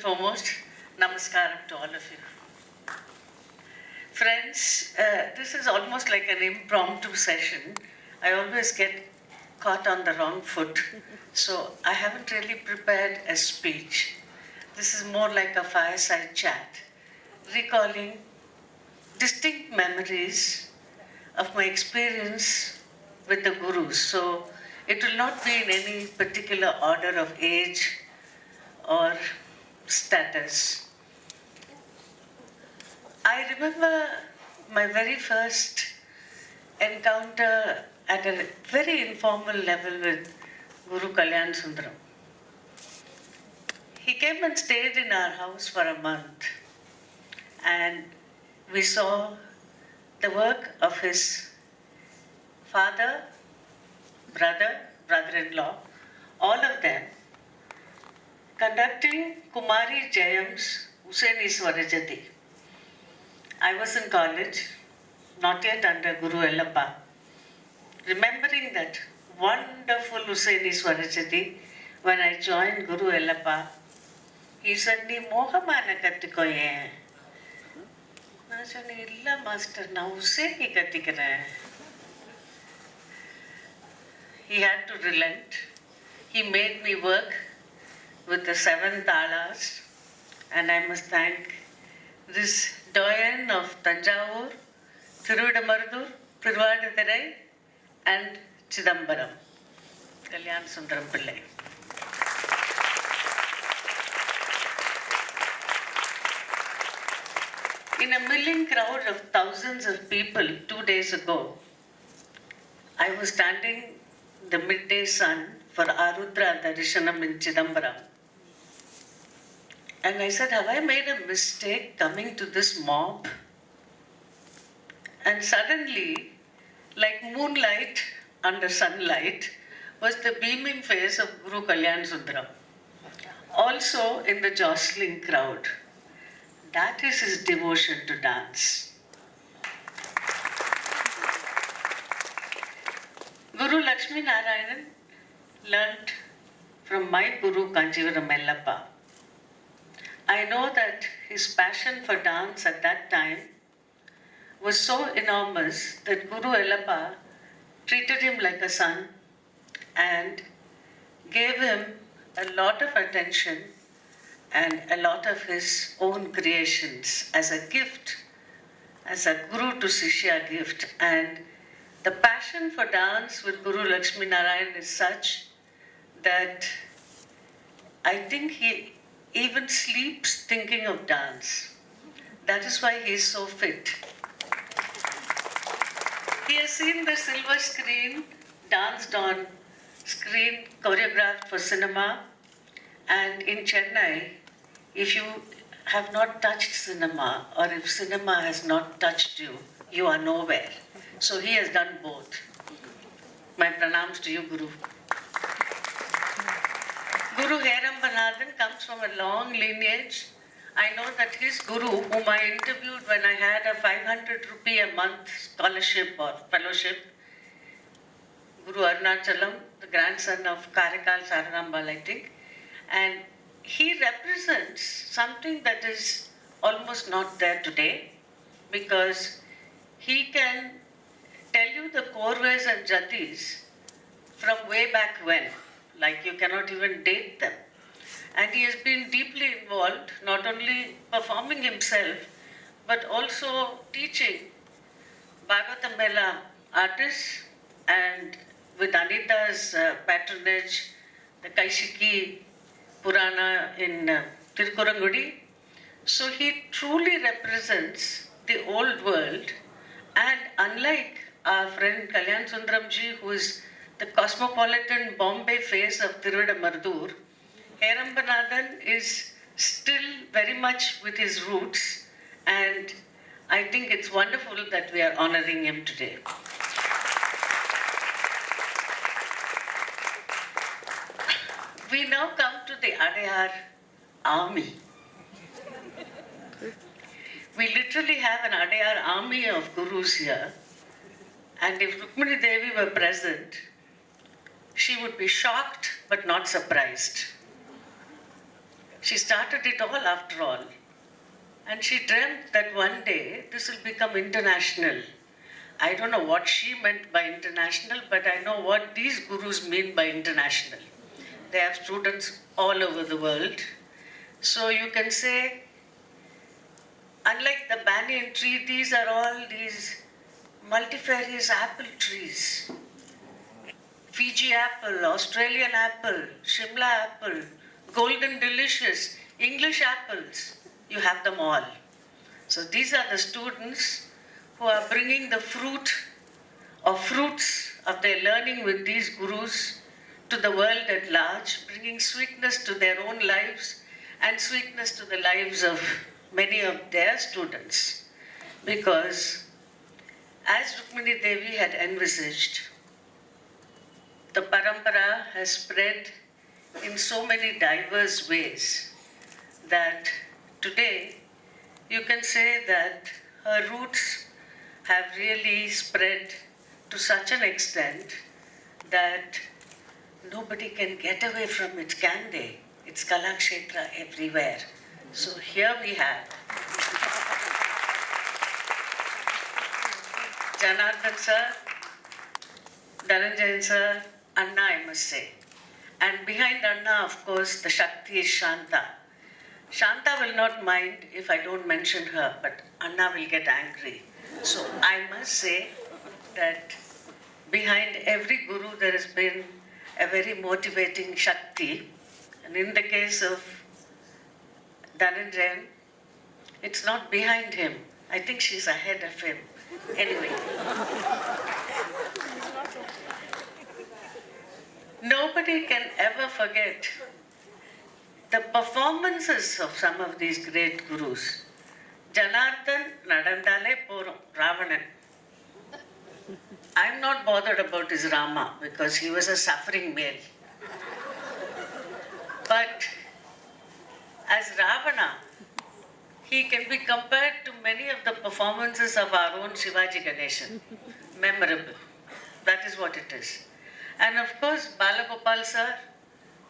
foremost, namaskaram to all of you. Friends, this is almost like an impromptu session. I always get caught on the wrong foot, so I haven't really prepared a speech. This is more like a fireside chat, recalling distinct memories of my experience with the gurus. So it will not be in any particular order of age or status. I remember my very first encounter at a very informal level with Guru Kalyan Sundaram. He came and stayed in our house for a month, and we saw the work of his father, brother-in-law, all of them conducting Kumari Jayam's Usaini Swarajati. I was in college, not yet under Guru Ellappa. Remembering that wonderful Usaini Swarajati, when I joined Guru Ellappa, he said, "Nee mohamana kattikoye." I said, "Illa master, na Usaini kattikaren." He had to relent. He made me work with the 7 talas, and I must thank this doyen of Tanjavur, Thiruvidamardur, Thiruvadurai, and Chidambaram, Kalyan Sundaram Pillai. In a milling crowd of thousands of people 2 days ago, I was standing in the midday sun for Arudra Darshanam in Chidambaram. And I said, have I made a mistake coming to this mob? And suddenly, like moonlight under sunlight, was the beaming face of Guru Kalyan Sundaram, also in the jostling crowd. That is his devotion to dance. Guru Lakshmi Narayanan learnt from my Guru Kanchivaram Ellappa. I know that his passion for dance at that time was so enormous that Guru Ellappa treated him like a son and gave him a lot of attention and a lot of his own creations as a gift, as a Guru to Sishya gift. And the passion for dance with Guru Lakshmi Narayan is such that I think he even sleeps thinking of dance. That is why he is so fit. He has seen the silver screen danced on screen choreographed for cinema, and in Chennai, if you have not touched cinema or if cinema has not touched you, you are nowhere. So he has done both. My pranams to you, Guru. Guru Herambanathan comes from a long lineage. I know that his guru, whom I interviewed when I had a 500 rupee a month scholarship or fellowship, Guru Arunachalam, the grandson of Karakal Sararambal, I think, and he represents something that is almost not there today, because he can tell you the korves and jatis from way back when, like you cannot even date them. And he has been deeply involved, not only performing himself, but also teaching Bhagavatam Mela artists, and with Anita's patronage, the Kaishiki Purana in Tirukurangudi. So he truly represents the old world, and unlike our friend Kalyan Sundaramji, who is the cosmopolitan Bombay face of Thiruvidamardur, Herambanathan is still very much with his roots, and I think it's wonderful that we are honoring him today. We now come to the Adayar army. We literally have an Adayar army of gurus here, and if Rukmini Devi were present, she would be shocked but not surprised. She started it all after all. And she dreamt that one day this will become international. I don't know what she meant by international, but I know what these gurus mean by international. They have students all over the world. So you can say, unlike the banyan tree, these are all these multifarious apple trees. Fiji apple, Australian apple, Shimla apple, golden delicious, English apples. You have them all. So these are the students who are bringing the fruits of their learning with these gurus to the world at large, bringing sweetness to their own lives and sweetness to the lives of many of their students. Because as Rukmini Devi had envisaged, the parampara has spread in so many diverse ways that today you can say that her roots have really spread to such an extent that nobody can get away from it, can they? It's Kalakshetra everywhere. So here we have Janardhan sir, Dhananjayan sir, Anna, I must say. And behind Anna, of course, the Shakti is Shanta. Shanta will not mind if I don't mention her, but Anna will get angry. So I must say that behind every guru there has been a very motivating Shakti. And in the case of Dhananjayan, it's not behind him. I think she's ahead of him. Anyway. Nobody can ever forget the performances of some of these great gurus. Janardhan Nadandale Porum, Ravanan. I'm not bothered about his Rama because he was a suffering male. But as Ravana, he can be compared to many of the performances of our own Shivaji Ganeshan. Memorable. That is what it is. And of course, Balagopal sir,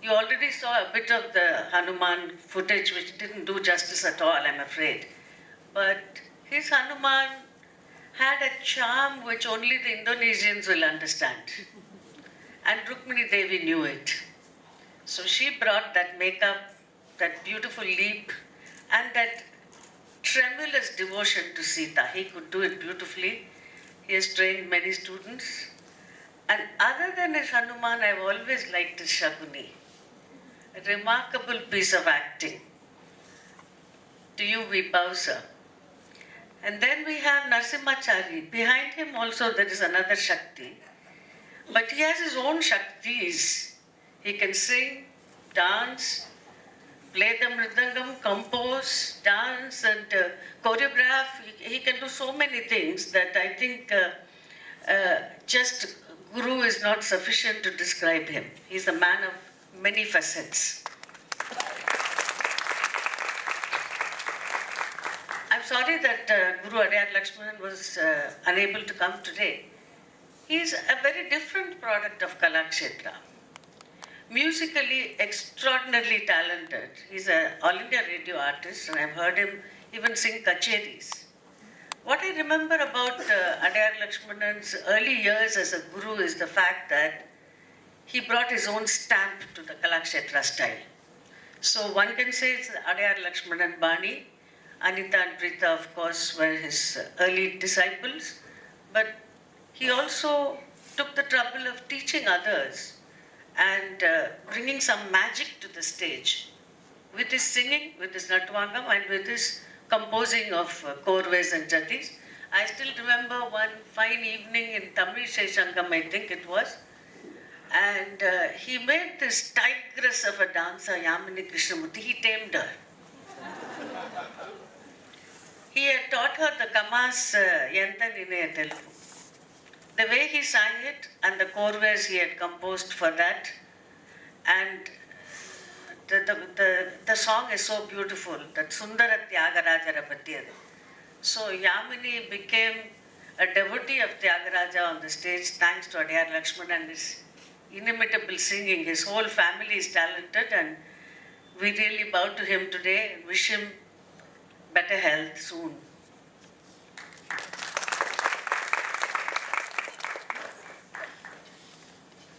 you already saw a bit of the Hanuman footage which didn't do justice at all, I'm afraid. But his Hanuman had a charm which only the Indonesians will understand. And Rukmini Devi knew it. So she brought that makeup, that beautiful leap, and that tremulous devotion to Sita. He could do it beautifully. He has trained many students. And other than his Hanuman, I've always liked his Shakuni. A remarkable piece of acting. To you we bow, sir. And then we have Narsimhachari. Behind him also there is another Shakti. But he has his own Shaktis. He can sing, dance, play the mridangam, compose, dance, and choreograph. He can do so many things that I think just Guru is not sufficient to describe him. He's a man of many facets. I'm sorry that Guru Adyar Lakshmanan was unable to come today. He's a very different product of Kalakshetra. Musically extraordinarily talented. He's an All India radio artist, and I've heard him even sing kacheris. What I remember about Adyar Lakshmanan's early years as a guru is the fact that he brought his own stamp to the Kalakshetra style. So one can say it's Adyar Lakshmanan Bani. Anita and Prita, of course, were his early disciples. But he also took the trouble of teaching others and bringing some magic to the stage with his singing, with his Natvangam, and with his composing of Korves and Jatis. I still remember one fine evening in Tamil Sheshangam, I think it was, and he made this tigress of a dancer, Yamini Krishnamurthy. He tamed her. He had taught her the Kamas Yenta Ninaya Telugu. The way he sang it and the Korves he had composed for that, and the song is so beautiful, that Sundara Tyagaraja Rapatyadu. So Yamini became a devotee of Tyagaraja on the stage thanks to Adyar Lakshman and his inimitable singing. His whole family is talented, and we really bow to him today and wish him better health soon.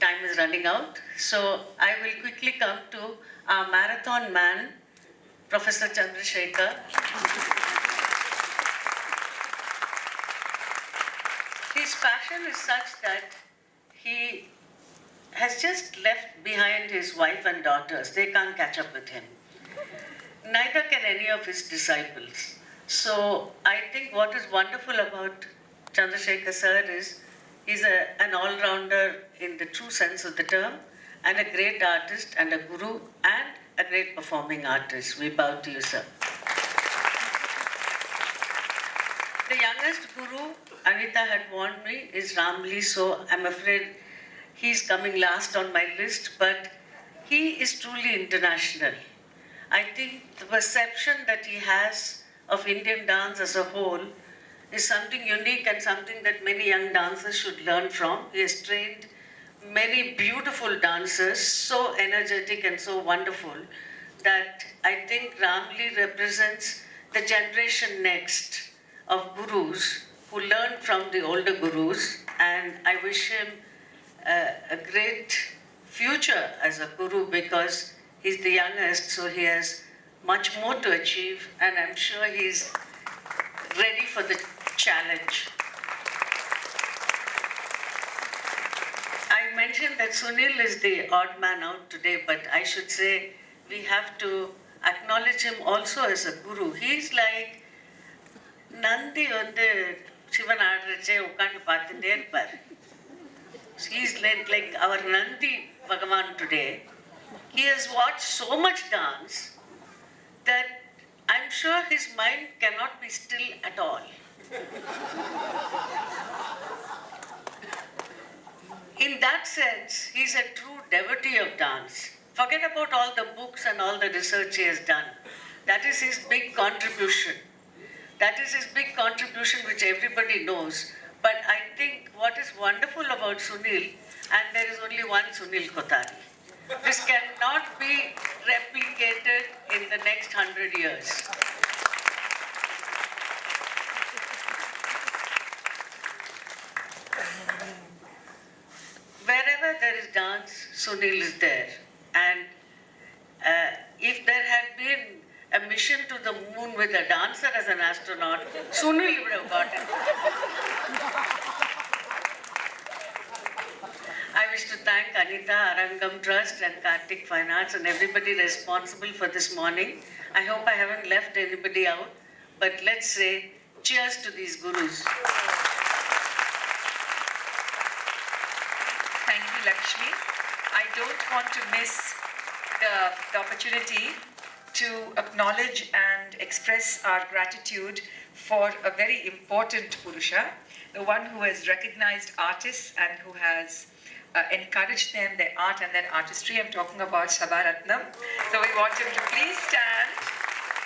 Time is running out, so I will quickly come to our marathon man, Professor Chandrasekhar. His passion is such that he has just left behind his wife and daughters. They can't catch up with him. Neither can any of his disciples. So I think what is wonderful about Chandrasekhar sir is he's an all-rounder in the true sense of the term, and a great artist and a guru and a great performing artist. We bow to you, sir. The youngest guru, Anita had warned me, is Ramli, so I'm afraid he's coming last on my list, but he is truly international. I think the perception that he has of Indian dance as a whole is something unique and something that many young dancers should learn from. He has trained many beautiful dancers, so energetic and so wonderful, that I think Ramli represents the generation next of gurus who learn from the older gurus, and I wish him a great future as a guru because he's the youngest, so he has much more to achieve, and I'm sure he's ready for the challenge. I mentioned that Sunil is the odd man out today, but I should say we have to acknowledge him also as a guru. He's like Nandi வந்து சிவன் ஆடுறச்சே உட்காந்து பார்த்துட்டே இருப்பார். He's like our Nandi Bhagavan today. He has watched so much dance that I'm sure his mind cannot be still at all. In that sense, he's a true devotee of dance. Forget about all the books and all the research he has done. That is his big contribution. That is his big contribution, which everybody knows. But I think what is wonderful about Sunil, and there is only one Sunil Kothari, this cannot be replicated in the next 100 years. Wherever there is dance, Sunil is there. And if there had been a mission to the moon with a dancer as an astronaut, Sunil would have got it. I wish to thank Anita, Arangam Trust and Kartik Fine Arts and everybody responsible for this morning. I hope I haven't left anybody out, but let's say cheers to these gurus. Thank you, Lakshmi. I don't want to miss the opportunity to acknowledge and express our gratitude for a very important Purusha, the one who has recognized artists and who has encouraged them, their art and their artistry. I'm talking about Sabharatnam. So we want him to please stand.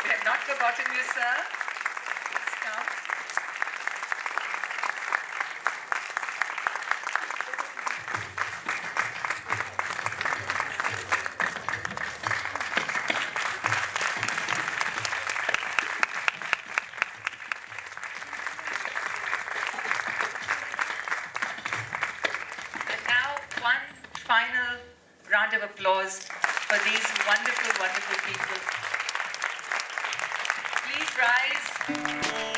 We have not forgotten you, sir. Please come. Final round of applause for these wonderful, wonderful people. Please rise.